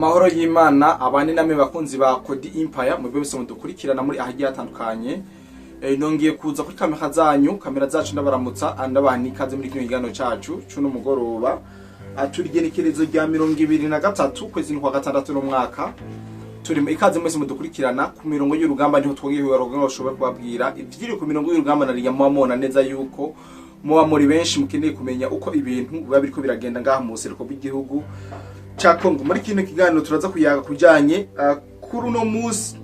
Mahoro y'Imana abane namwe bakunzi ba Kodi Empire mu byo bisomo dukurikirana muri ahagiye atandukanye. Nongiye kuza kuri kamera zacu ndabaramutsa andabani ikaze muri kino gigano cacu cuno mugoroba. Turigenekerezo rya 2023 kwezi kwa gatandatu no mwaka. Turi ikaze mwese mudukurikirana ku mirongo y'urugamba niho twogiye ngo ushobora kubabwira ivyiri ku mirongo y'urugamba nariya mubamona neza yuko muba muri benshi mukeneye kumenya uko ibintu biba biriko biragenda ngaha mu buseruko bw'igihugu cha Kongo. Muri kino kiganiro turaza kuyaga kujanye kuri uno musi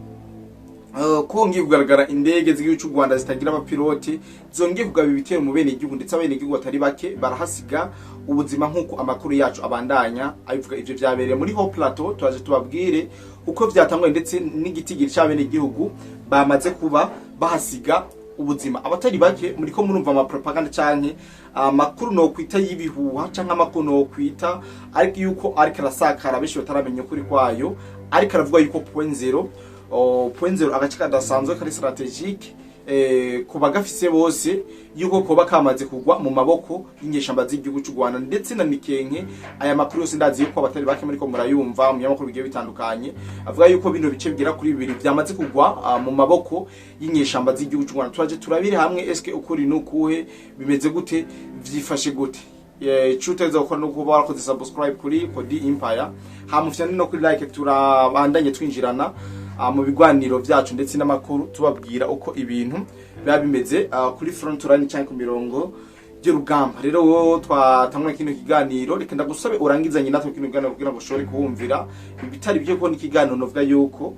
ko ngiye kugaragara indege z'igihugu cy'u Rwanda zitagira abapilote zongeye kugaba ibitero mu bene igihugu ndetse abene igihugu batari bake barahasiga ubuzima nk'uko amakuru yacu abandanya abivuga. Ivyo vyabereye muri Haut Plateau, twaje tubabwire uko vyatangwa ndetse n'igitigiri cy'abene igihugu bamaze kuba bahasiga ubuzima. Abatari bake muri ko murumva ama propaganda canke amakuru no kwita yibihuha canke amakuru no kwita ariko yuko ariko arasakara benshi bataramenya ukuri kwayo, ariko aravuga yuko point zero agace kadasanzwe kari strategique kuba gafise bose yuko koba kamaze kugwa mu maboko y'inyeshamba z'igihugu cy'u Rwanda ndetse na Mikenke. Aya makuru yose ndazi yuko abatari bake muri ko murayumva mu yamakuru bigiye bitandukanye avuga yuko bino bice bigira kuri bibiri byamaze kugwa mu maboko y'inyeshamba z'igihugu cy'u Rwanda. Turaje turabire hamwe eske ukuri nukuhe bimeze gute vyifashe gute. Chuteza gukora no kuba warakoze subscribe kuri Kodi Empire, hamufyane no kuri like turabandanye twinjirana mu bigwaniro vyacu ndetse n'amakuru tubabwira uko ibintu biba bimeze kuri front line cyangwa ku mirongo y'urugamba. Rero wo twatangwa kino kiganiro reka ndagusabe urangizanye natwe kino kiganiro kugira ngo ushobore kuwumvira ibitari byo ko n'ikiganiro novuga yuko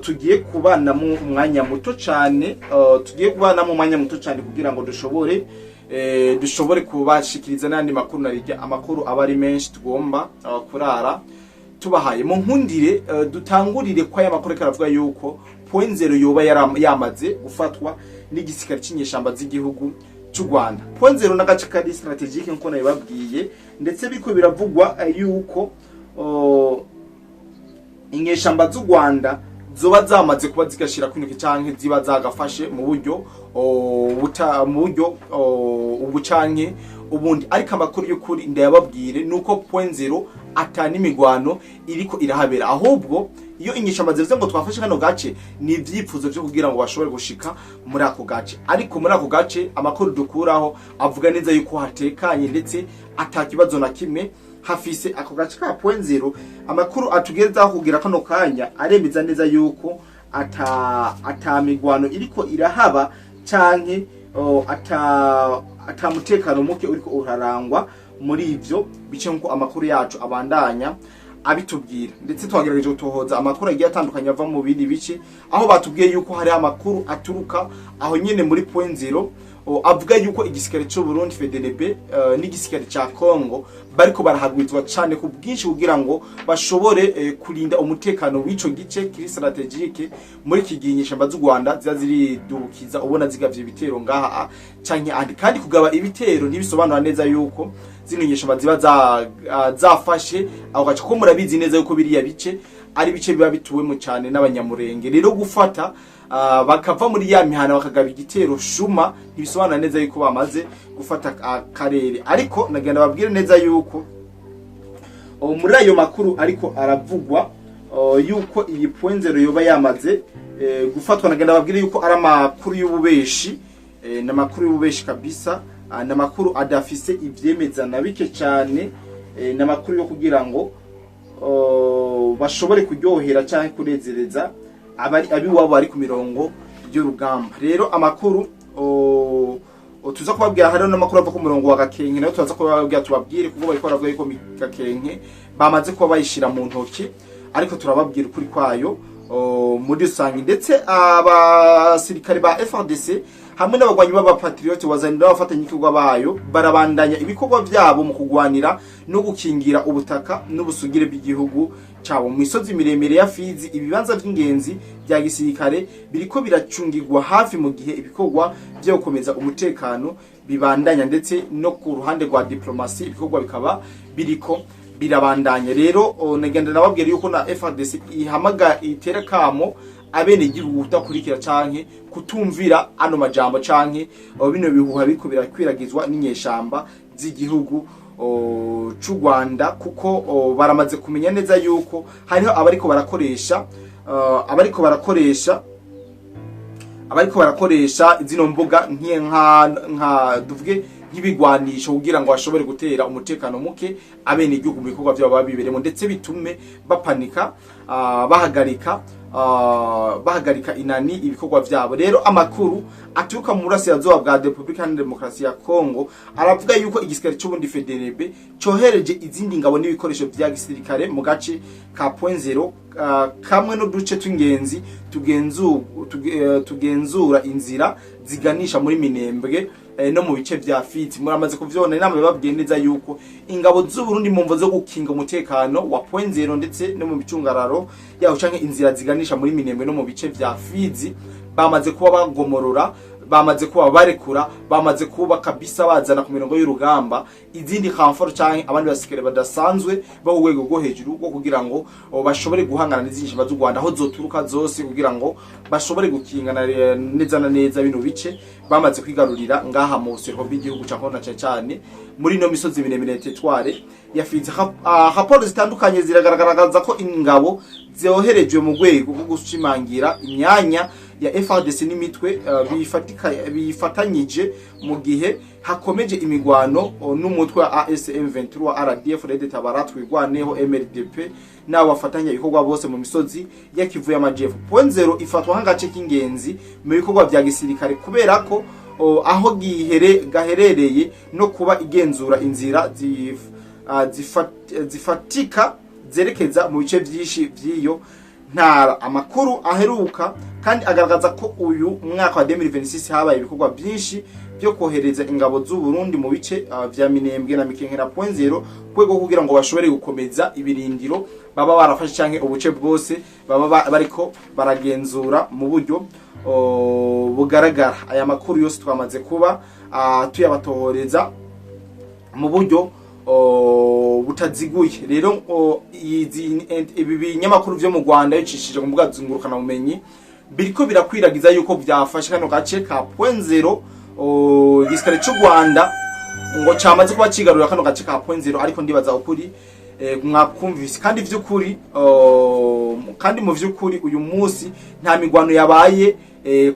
tugiye kubana mu mwanya muto cyane kugira ngo dushobore kubashikiriza n'andi makuru narijya amakuru aba ari menshi tugomba kurara tubahaye. Mu nkundire dutangurire kwa ya makuru karavuga yuko point zero yoba yamaze gufatwa n'igisikari cy'inyeshamba z'igihugu cy'u Rwanda. Point zero n'agace kari strategique nko nabibabwiye ndetse biko biravugwa yuko inyeshamba z'u Rwanda zoba zamaze kuba zigashira kwintu canke ziba zagafashe mu buryo ubucanke ubundi, ariko amakuru y'ukuri ndayababwire nuko point zero atani migwano iriko irahabera, ahubwo iyo inyeshamba zivuze ngo twafashe kano gace ni ivyipfuzo byo kugira ngo bashobore gushika muri ako gace. Ariko muri ako gace amakuru dukuraho avuga neza yuko hatekanye ndetse atakibazo na kimwe hafise ako gace ka point zero. Amakuru atugeza kugira kano kanya aremeza neza yuko atamigwano iriko irahaba canke atamutekano muke uriko urarangwa muri ivyo bice nko amakuru yacu abandanya abitubwira. Ndetse twagerageje gutohoza amakuru agiye atandukanye ava mu bindi bice aho batubwiye yuko hari amakuru aturuka aho nyene muri point zero avuga yuko igisikari cyo Burundi FDLB n'igisikari ca Kongo bariko barahagwizwa cyane ku bwinshi kugira ngo bashobore kurinda umutekano w'ico gice kiri strategique muri kiginyeshamba z'u Rwanda ziza ziridukiza ubona zigavye ibitero ngaha canke kandi kugaba ibitero ntibisobanura neza yuko zino nyeshamba ziba zafashe aho gace ko murabizi neza yuko biriya bice ari bice biba bituwemo cyane n'abanyamurenge. Rero gufata bakava muri ya mihana bakagaba igitero shuma ntibisobanura neza yuko bamaze gufata akarere. Ariko nagenda babwire neza yuko muri ayo makuru ariko aravugwa yuko iyi point zero yoba yamaze gufatwa, nagenda babwire yuko ari amakuru y'ububeshi n'amakuru y'ububeshi kabisa, n'amakuru adafise ivyemeza na bike cyane, n'amakuru yo kugira ngo bashobore kuryohera cyangwa kunezereza abi wabo ari ku mirongo y'urugamba. Rero amakuru tuza kubabwira hari n'amakuru ava ku murongo wa Gakenke, nayo tuza kubabwira tubabwire kuko bariko baravuga yuko Gakenke bamaze kuba bayishira mu ntoki, ariko turababwira ukuri kwayo muri rusange. Ndetse abasirikare ba FARDC hamwe n'abagwanyi b'abapatriote wazanira abafatanyikirwa bayo barabandanya ibikorwa byabo mu kugwanira no gukingira ubutaka n'ubusugire bw'igihugu cyabo. Mu misozi miremire ya Fizi ibibanza by'ingenzi bya gisirikare biriko biracungirwa hafi mu gihe ibikorwa byo gukomeza umutekano bibandanya, ndetse no ku ruhande rwa diplomasi ibikorwa bikaba biriko birabandanya. Rero nagenda nababwira yuko na FARDC ihamaga itera kamo abene gihugu utakurikira canke kutumvira ano majambo canke bino bihuha biko birakwiragizwa n'inyeshamba z'igihugu c'u Rwanda, kuko baramaze kumenya neza yuko hariho abariko barakoresha zino mbuga nka tuvuge nk'ibigwanisho kugira ngo bashobore gutera umutekano muke abene igihugu mu bikorwa byabo babiberemo, ndetse bitume bapanika, bahagarika inani ibikorwa byabo. Rero amakuru aturuka mu burasirazuba bwa Republika Iharanira Demokarasi ya Kongo aravuga yuko igisirikare cy'ubundi FDLB cyohereje izindi ngabo n'ibikoresho bya gisirikare mu gace ka Point Zero, kamwe n'uduce tw'ingenzi tugenzura inzira ziganisha muri Minembwe no mu bice vya Fizi. Muramaze kuvyona, inama bababwiye neza yuko ingabo z'u Burundi mu mvo zo gukinga umutekano wa Point Zero ndetse no mu bicungararo yaho canke inzira ziganisha muri Minembwe no mu bice vya Fizi bamaze kuba bagomorora, bamaze kuba barekura, bamaze kuba kabisa bazana ku mirongo y'urugamba izindi comfort canke abandi basikere badasanzwe bo urwego rwo hejuru rwo kugira ngo bashobore guhangana n'izindi z'u Rwanda aho zoturuka zose, kugira ngo bashobore gukingana neza na neza bino bice bamaze kwigarurira ngaha mu buseruko bw'igihugu cyangwa cyane muri no misozi miremire tetware yafize. Raporo zitandukanye ziragaragaza ko ingabo zoherejwe mu rwego rwo gushimangira imyanya ya FARDC n'imitwe bifatanyije mu gihe hakomeje imigwano n'umutwe wa ASM 23 RDF Red Tabara twigwaneho MLDP n'abo bafatanya ibikorwa bose mu misozi ya Kivu y'Amajepfo. Point Zero ifatwa nk'agace k'ingenzi mu bikorwa bya gisirikare kubera ko aho gaherereye no kuba igenzura inzira zifatika zerekeza mu bice byinshi by'iyo ntara. Amakuru aheruka kandi agaragaza ko uyu mwaka wa 2026 habaye ibikorwa byinshi byo kohereza ingabo z'u Burundi mu bice vya Minembwe na Mikenke na Point Zero kwego kugira ngo bashobore gukomeza ibirindiro baba barafashe canke ubuce bwose baba bariko baragenzura mu buryo bugaragara. Aya makuru yose twamaze kuba tuyabatohoreza mu buryo butaziguye. Rero ibi binyamakuru byo mu Rwanda bicishije ku mbuga zungurukana bumenyi biriko birakwiragiza yuko byafashe kano gace ka Point Zero, igisirikare cy'u Rwanda ngo cyamaze kuba kigarura kano gace ka Point Zero, ariko ndibaza ukuri mwakumvise kandi vy'ukuri kandi mu vy'ukuri uyu munsi nta migwano yabaye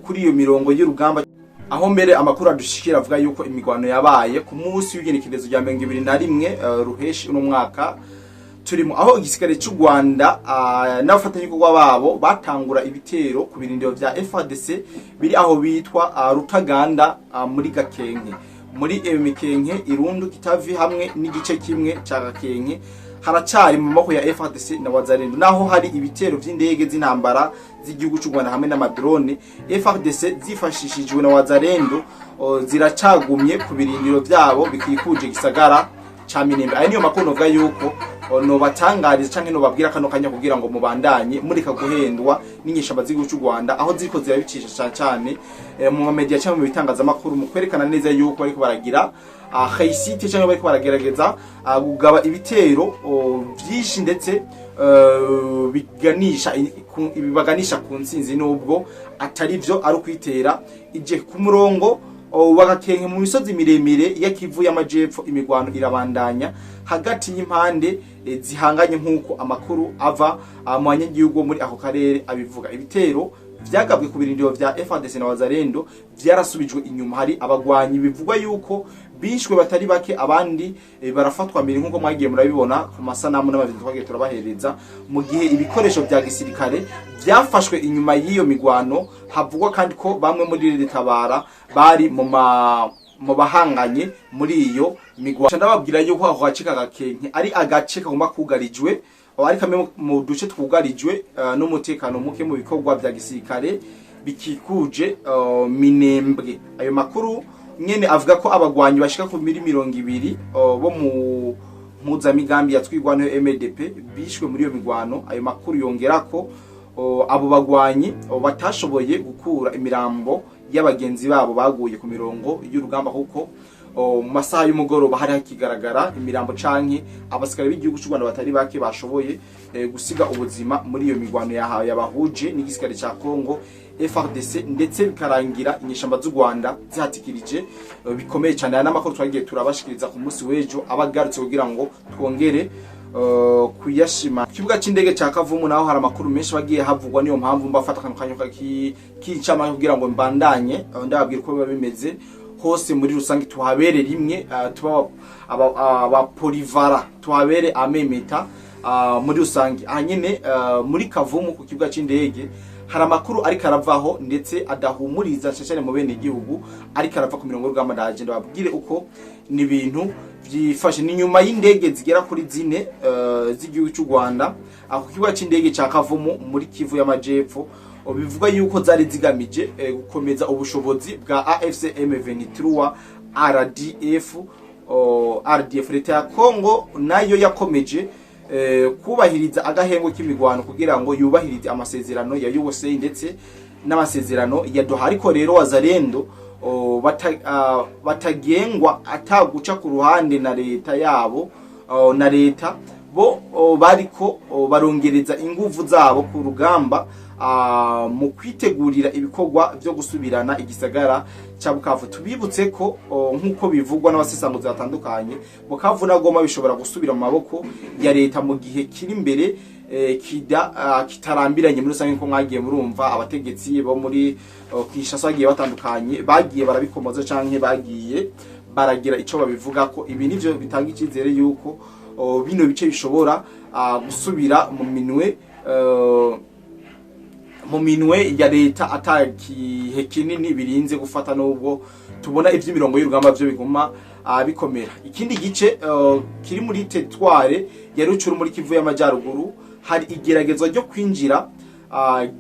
kuri iyo mirongo y'urugamba, aho mbere amakuru adushikira avuga yuko imigwano yabaye ku munsi w'igenekerezo rya 2021 ruheshi uno mwaka turimo, aho igisirikare cy'u Rwanda n'abafatanyabikorwa babo batangura ibitero ku birindiro vya FARDC biri aho bitwa Rutaganda muri Gakenke, muri Mikenke, Irundu, Kitavi hamwe n'igice kimwe cya Gakenke haracari mu maboko ya FARDC na Wazalendo, naho hari ibitero vy'indege z'intambara z'igihugu cy'u Rwanda hamwe n'amadrone. FARDC zifashishijwe na Wazalendo ziracagumye ku birindiro vyabo bikikuje gisagara ca Minembwe. Ayo niyo makuru novuga yuko no batangariza canke no babwira kano kanya kugira ngo mubandanye murika guhendwa n'inyeshamba z'igihugu cy'u Rwanda aho ziriko zirabicisha cyane mu media cyangwa mu bitangaza makuru mu kwerekana neza yuko bariko baragira haysite cyangwa bariko baragerageza kugaba ibitero byinshi ndetse bibaganisha ku nsinzi, nubwo atari byo ari kwitera ije ku murongo wagakenke mu misozi miremire ya Kivu y'Amajepfo. Imigwano irabandanya hagati y'impande zihanganye nk'uko amakuru ava mu banyagihugu muri ako karere abivuga. Ibitero vyagabwe ku birindiro vya FARDC na Wazalendo vyarasubijwe inyuma. Hari abagwanyi bivugwa yuko bishwe batari bake, abandi barafatwa mbere nk'uko mwagiye murabibona ku masanamu n'amavideo twagiye turabahereza, mu gihe ibikoresho vya gisirikare byafashwe inyuma y'iyo migwano. Havugwa kandi ko bamwe muri Red Tabara bari mu bahanganye muri iyo migwano. Ndababwira yuko aho gace ka Gakenke ari agace kagomba kugarijwe, ari kamwe mu duce twugarijwe n'umutekano muke mu bikorwa vya gisirikare bikikuje Minembwe. Ayo makuru nyene avuga ko abagwanyi bashika ku 200 bo mu mpuzamigambi yatwigwano MLDP bishwe muri iyo migwano. Ayo makuru yongera ko abo bagwanyi batashoboye gukura imirambo y'abagenzi babo baguye ku mirongo y'urugamba, kuko mu masaha y'umugoroba hari hakigaragara imirambo canke abasikare b'igihugu cy'u Rwanda batari bake bashoboye gusiga ubuzima muri iyo migwano yabahuje n'igisirikare cya Kongo FRDC ndetse bikarangira inyeshamba z'u Rwanda zihatikirije bikomeye cyane. Aya n'amakuru twagiye turabashikiriza ku munsi w'ejo abagarutse kugira ngo twongere kuyashima. Kibuga c'indege ca Kavumu naho hari amakuru menshi bagiye havugwa, niyo mpamvu mbafata kanyo k'icama kugira ngo mbandanye ndababwira uko biba bimeze hose muri rusange, tuhabere rimwe tuba aba polivara, tuhabere amemeta muri rusange. Ahanyene muri Kavumu ku kibuga c'indege hari amakuru ariko aravaho ndetse adahumuriza cyane mu bene igihugu, ariko arava ku mirongo y'urugamba. Ndababwire uko ni ibintu byifashe. Ni nyuma y'indege zigera kuri 4 z'igihugu cy'u Rwanda ku kibuga c'indege ca Kavumu muri Kivu y'Amajepfo, bivuga yuko zari zigamije gukomeza ubushobozi bwa AFC M23 RDF. Leta ya Kongo nayo yakomeje kubahiriza agahengo k'imigwano kugira ngo yubahirize amasezerano ya USA ndetse n'amasezerano ya Doha. Ariko rero wazalendo batagengwa ataguca ku ruhande na leta yabo, na leta bo bariko barongereza inguvu zabo ku rugamba mu kwitegurira ibikorwa byo gusubirana igisagara cya Bukavu. Tubibutse ko nkuko bivugwa n'abasesanguzi batandukanye, Bukavu na Goma bishobora gusubira mu maboko ya leta mu gihe kiri imbere kitarambiranye. Muri rusange ko mwagiye murumva abategetsi bo muri Kinshasa bagiye batandukanye bagiye barabikomoza canke bagiye baragira ico babivuga ko ibi nivyo bitanga ikizere yuko bino bice bishobora gusubira mu minwe ya leta atakihe kinini birinze gufata, nubwo tubona ivy'imirongo y'urugamba byo biguma bikomera. Ikindi gice kiri muri territoire ya Rucuru muri Kivu y'Amajyaruguru hari igeragezwa ryo kwinjira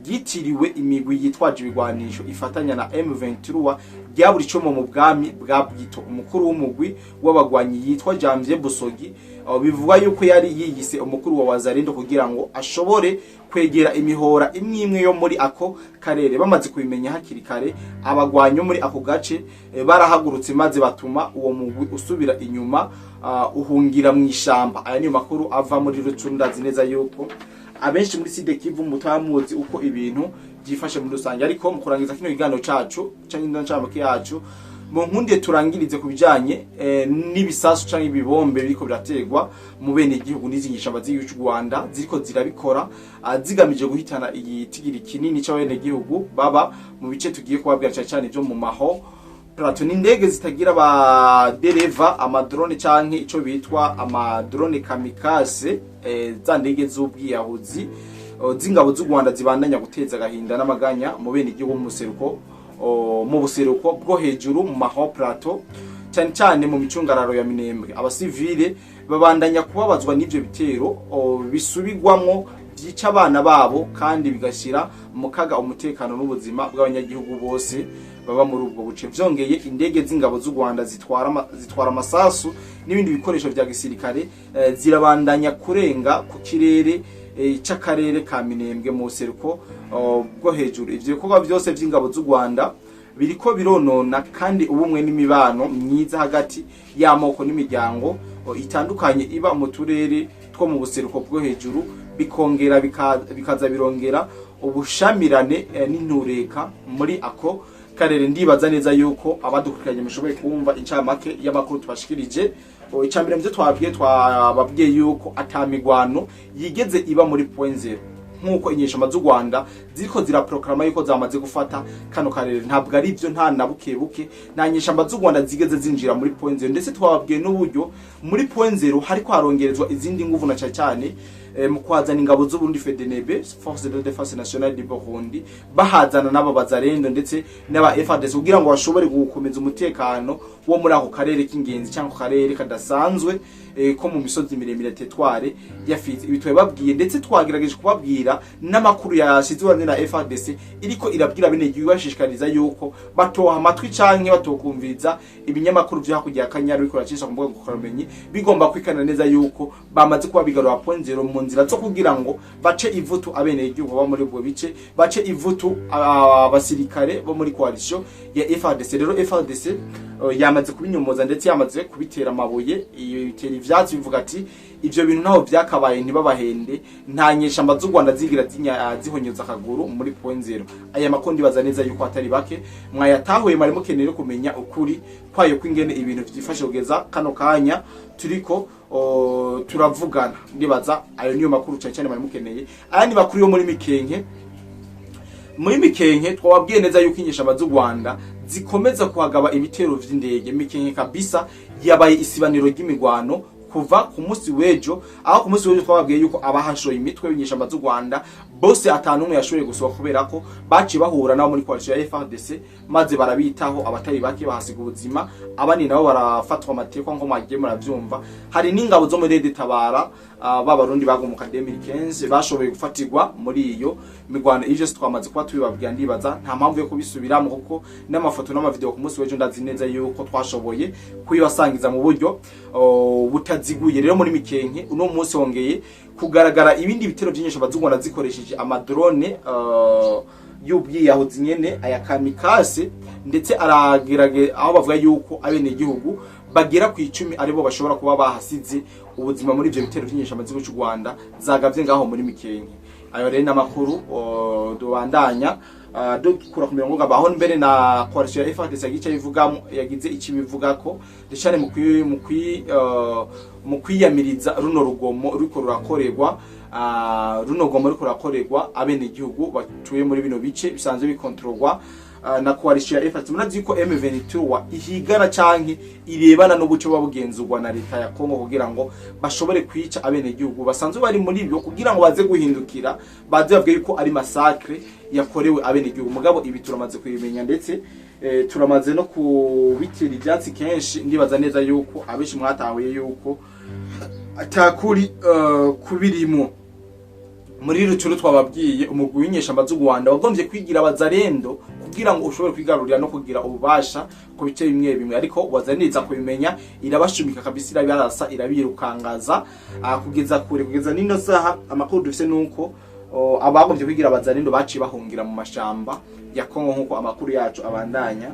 gitiriwe imigwi yitwaje ibigwanisho ifatanya na M23 ryaburi cyomo mu bwami bwa Bwito. Umukuru w'umugwi w'abagwanyi yitwa Janvier Busogi bivuga yuko yari yiyise umukuru wa wazalendo kugira ngo ashobore kwegera imihora imwe yo muri ako karere. Bamaze kubimenya hakiri kare, abagwanyi muri ako gace barahagurutse maze batuma uwo mugwi usubira inyuma uhungira mu ishamba. Aya ni makuru ava muri Rucuru. Ndazi neza yuko abenshi muri Sud Kivu mutamuzi uko ibintu byifashe muri rusange, ariko mu kurangiza kino kiganiro cacu canke ndancamake yacu mu nkundiye turangirize kubijanye n'ibisasu canke ibibombe biriko birategwa mu bene igihugu n'izingisha abazigihugu cy'u Rwanda ziriko zirabikora zigamije guhitana igitigiri kinini c'abene igihugu baba mu bice tugiye kubabwira cyane byo mu maho plateau. N'indege zitagira ba dereva, amadrone canke ico bitwa amadrone kamikaze, za ndege z'ubwiyahuzi z'ingabo z'u Rwanda zibandanya guteza agahinda n'amaganya mu bene igihugu mu buseruko bwo hejuru mu maho plateau, cyane mu micungararo ya Minembwe. Abasivile babandanya kubabazwa n'ivyo bitero bisubigwamwo byica abana babo kandi bigashira mu kaga umutekano n'ubuzima bw'abanyagihugu bose baba muri ubwo buce. Vyongeye indege z'ingabo z'u Rwanda zitwara amasasu n'ibindi bikoresho bya gisirikare zirabandanya kurenga ku kirere c'akarere ka Minembwe mu seruko bwo hejuru. Ivyo bikorwa byose by'ingabo z'u Rwanda biriko bironona kandi ubumwe n'imibano myiza hagati y'amoko n'imiryango itandukanye iba mu turere two mu buseruko bwo hejuru, bikongera bikaza birongera ubushamirane n'intureka muri ako karere. Ndibaza neza yuko abadukurikiranye mushoboye kumva incamake y'amakuru tubashikirije. Icambere mvyo twababwiye yuko atamigwano yigeze iba muri point 0 nkuko inyeshamba z'u Rwanda ziriko ziraproclama yuko zamaze gufata kano karere. Ntabwo ari byo, nta nabukebuke nta nyeshamba z'u Rwanda zigeze zinjira muri point 0, ndetse twababwiye n'uburyo muri point 0 hariko harongerezwa izindi nguvu na cyane mu kwazana ingabo z'u Burundi FDNB, Force de Défense Nationale du Burundi, bahazana n'abo bazarendo ndetse n'aba FARDC kugira ngo bashobore gukomeza umutekano wo muri ako karere k'ingenzi cyangwa karere kadasanzwe ko mu misozi miremire tetware yafize. Ibitwe babwiye ndetse twagerageje kubabwira n'amakuru yashizwe na FARDC iriko irabwira bene gihugu bashishikariza yuko batoha amatwi canke batokumviriza ibinyamakuru byo hakurya Kanyaru biko racisha ku mbuga ngororabumenyi, bigomba kwikana neza yuko bamaze kuba bigarura point 0 mu nzira zo kugira ngo bace ivutu abene igihugu baba muri ubwo bice, bace ivutu abasirikare bo muri coalition ya FARDC. Rero FARDC yamaze kubinyomoza ndetse yamaze kubitera amabuye, ibitera ivyatsi bivuga ati ivyo bintu naho vyakabaye ntibabahende, nta nyeshamba z'u Rwanda zigira zihonyoza akaguru muri point zero. Aya makondi baza neza yuko atari bake mwayatahuye mari mukeneye kumenya ukuri kwayo kwingene ibintu vyifashe kugeza kano kanya turiko turavugana. Ndibaza ayo niyo makuru cyane mari mukeneye. Aya ni bakuru yo muri Mikenke twababwiye neza yuko inyeshamba z'u Rwanda zikomeza kuhagaba ibitero vy'indege. Mikenke kabisa yabaye isibaniro ry'imigwano kuva ku munsi wejo, aho ku munsi wejo twababwiye yuko abahashoye imitwe y'inyeshamba z'u Rwanda bose atanumwe yashoboye gusohoka kubera ko baci bahura nabo muri coalition ya FARDC maze barabitaho, abatari bake bahasiga ubuzima, abandi nabo barafatwa amateko nko mwagiye muravyumva. Hari n'ingabo zo muri Tabara b'abarundi bagumuka 2015 bashoboye gufatirwa muri iyo migwano. Ivyo twamaze kuba tubibabwira, ndibaza nta mpamvu yo kubisubiramo kuko n'amafoto n'amavideo ku munsi wejo ndazi neza yuko twashoboye kuyibasangiza mu buryo butaziguye. Rero muri Mikenke uno munsi hongeye kugaragara ibindi bitero by'inyeshamba z'u Rwanda zikoresheje amadrone y'ubwiyahuzi nyene aya kamikaze, ndetse aragerage aho bavuga yuko abene igihugu bagera ku 10 aribo bashobora kuba bahasize ubuzima muri ivyo bitero by'inyeshamba z'u Rwanda zagavye ngaho muri Mikenke. Ayo rero n'amakuru dobandanya dukura ku mirongo gabaho mbere na coalition ya FARDC yagice bivugamo yagize iki bivuga ko ndicane mu kwiyamiriza runo rugomo ruriko rurakorerwa abene igihugu batuye muri bino bice bisanzwe bikontrolwa na coalition ya FARDC. Munazi ko M23 ihigana canke irebana n'ubuco babugenzurwa na leta ya Kongo kugira ngo bashobore kwica abene igihugu basanzwe bari muri byo kugira ngo baze guhindukira baze bavuge yuko ari massacre yakorewe abene igihugu. Mugabo ibi turamaze kubimenya ndetse turamaze no kubitira ibyatsi kenshi. Ndibaza neza yuko abeshi mwatahuye yuko atakuri kubirimo. Muri rucuru twababwiye umugwi w'inyeshamba z'u Rwanda wagombye kwigira abazarendo kugira ngo ushobore kwigarurira no kugira ububasha ku bice bimwe, ariko wazaniza kubimenya irabashumika kabisa, irabirasa irabirukangaza kugeza kure. Kugeza nino saha amakuru dufise nuko abagombye kwigira abazarendo baci bahungira mu mashamba ya Kongo nkuko amakuru yacu abandanya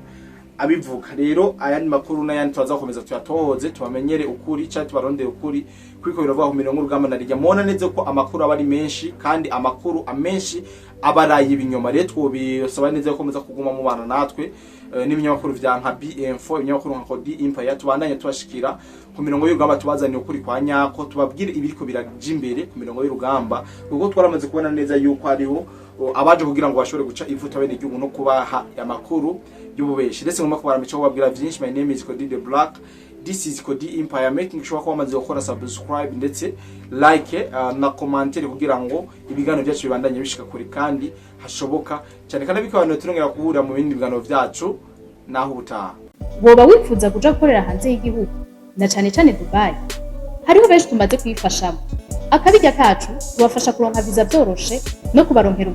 abivuga. Rero aya ni makuru n'ayandi twazakomeza tuyatohoze tubamenyere ukuri cyangwa tubarondere ukuri kwiko biravuga ku mirongo rugamba narijya mona neze ko amakuru abari menshi kandi amakuru amenshi abaraye ibinyoma. Rero twobisaba neze ko komeza kuguma mu bana natwe n'ibinyamakuru vya nka BM4 ibinyamakuru nka Code Empire tubandanye tubashikira ku mirongo y'urugamba tubazaniye ukuri kwa nyako, tubabwire ibiriko biraje imbere ku mirongo y'urugamba kuko twaramaze kubona neza yuko hariho abaje kugira ngo bashobore guca ivuta bene igihugu no kubaha amakuru y'ububeshi. Ndetse ngoma kubara mico babwira byinshi. My name is Cody the Black, this is Cody Empire, making sure ko bamaze gukora subscribe ndetse like na commentaire kugira ngo ibiganiro byacu bibandanye bishika kuri kandi hashoboka cyane kandi bikabano turongera kuhura mu bindi biganiro byacu naho ubutaha. Boba wifuza kuja gukorera hanze y'igihugu na cyane Dubai, hariho benshi tumaze kwifashamo. Akabijya kacu tubafasha kuronka visa byoroshe no kubaronkera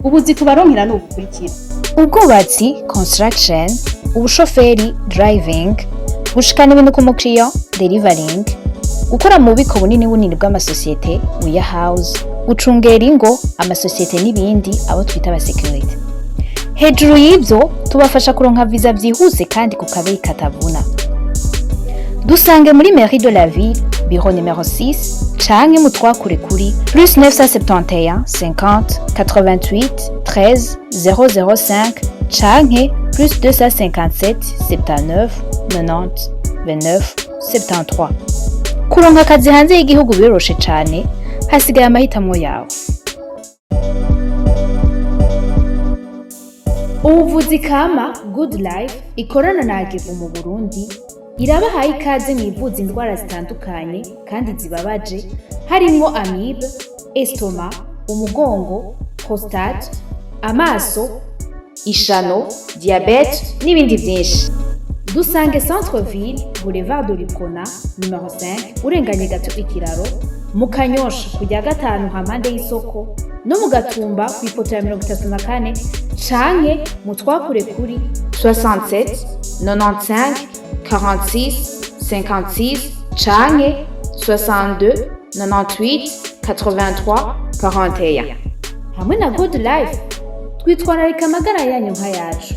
ubuzi tubaronkera no gukurikira ubwubatsi construction, ubushoferi driving, gushikana ibintu ku mukiriya delivering, gukora mu bubiko bunini bw'amasosiyete warehouse, gucungera ingo amasosiyete n'ibindi abo twita aba security. Hejuru y'ibyo tubafasha kuronka visa byihuse kandi ku kabeyi katavuna. Dusange muri Mairie de la Ville, bureau numéro 6, canke mutwakure kuri +971 50 88 13 005 canke +257 79 90 29 73. Kuronka akazi hanze y'igihugu biroroshe cane, hasigaye amahitamo yawe. Ubuvuzi kama Good Life ikorana na Agevu mu Burundi irabahaye ikaze mu ivuza indwara zitandukanye kandi zibabaje, harimo amibe, estoma, umugongo, prostate, amaso, ishano, diabete n'ibindi byinshi. Dusange Centre Ville, Boulevard de l'Icona, numéro 5, urenganye gato ikiraro, mu Kanyosha kujya gatanu hamande y'isoko, no mu Gatumba ku ipoto ya 34 canke mutwakure kuri 67 95 46 56 canke 62 98 83 41. Hamwe na Good Life twitwararika amagara yanyu nka yacu.